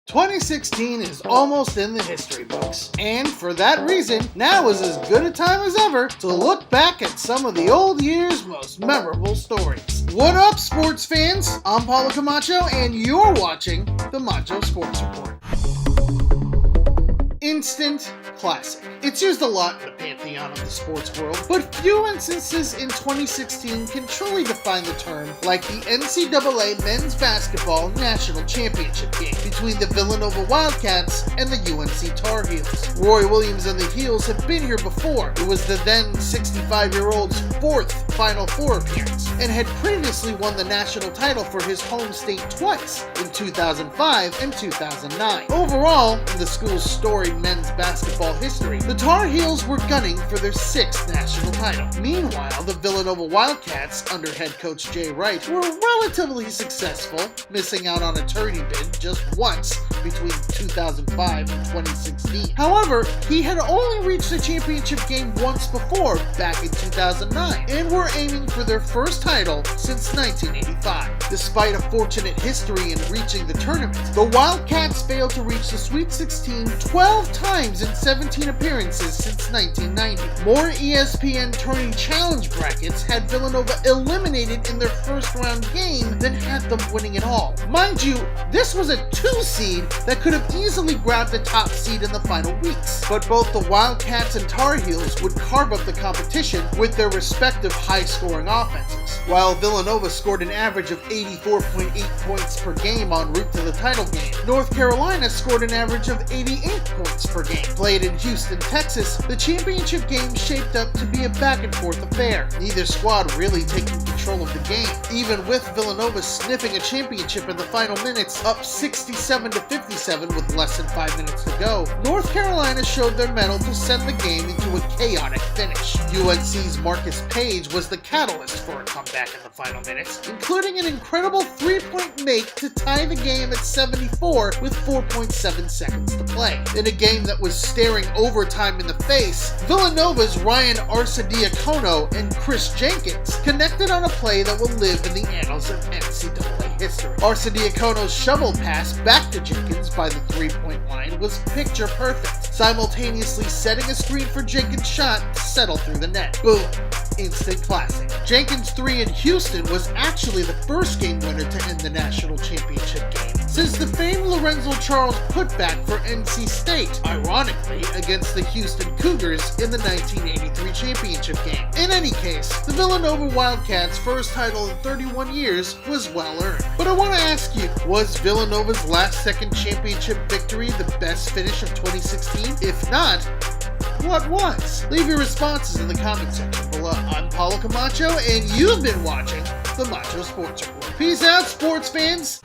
2016 is almost in the history books, and for that reason, now is as good a time as ever to look back at some of the old year's most memorable stories. What up, sports fans? I'm Paulo Camacho, and you're watching the Macho Sports Report. Instant classic. It's used a lot in the pantheon of the sports world, but few instances in 2016 can truly define the term like the NCAA men's basketball national championship game between the Villanova Wildcats and the UNC Tar Heels. Roy Williams and the Heels have been here before. It was the then 65-year-old's fourth Final Four appearance, and had previously won the national title for his home state twice, in 2005 and 2009. Overall, in the school's storied men's basketball history, the Tar Heels were gunning for their sixth national title. Meanwhile, the Villanova Wildcats, under head coach Jay Wright, were relatively successful, missing out on a tourney bid just once between 2005 and 2016. However, he had only reached the championship game once before, back in 2009, and were aiming for their first title since 1985. Despite a fortunate history in reaching the tournament, the Wildcats failed to reach the Sweet 16 12 times in 17 appearances since 1990. More ESPN Tourney Challenge brackets had Villanova eliminated in their first round game than had them winning it all. Mind you, this was a 2 seed that could have easily grabbed the top seed in the final weeks. But both the Wildcats and Tar Heels would carve up the competition with their respective high-scoring offenses. While Villanova scored an average of 84.8 points per game en route to the title game, North Carolina scored an average of 88 points per game. Played in Houston, Texas, the championship game shaped up to be a back-and-forth affair, neither squad really taking control of the game. Even with Villanova sniffing a championship in the final minutes, up 67-57 with less than 5 minutes to go, North Carolina showed their mettle to send the game into a chaotic finish. UNC's Marcus Page was the catalyst for a comeback in the final minutes, including an incredible 3-point make to tie the game at 74 with 4.7 seconds to play. In a game that was staring overtime in the face, Villanova's Ryan Arcidiacono and Chris Jenkins connected on a play that will live in the annals of NCAA history. Arcidiacono's shovel pass back to Jenkins by the 3-point line was picture perfect, simultaneously setting a screen for Jenkins' shot to settle through the net. Boom. Instant classic. Jenkins' 3 in Houston was actually the first game winner to end the national championship game since the famed Lorenzo Charles putback for NC State, ironically against the Houston Cougars in the 1983 championship game. In any case, the Villanova Wildcats' first title in 31 years was well earned. But I want to ask you, was Villanova's last second championship victory the best finish of 2016? If not, what was? Leave your responses in the comment section below. I'm Paulo Camacho, and you've been watching the Macho Sports Report. Peace out, sports fans!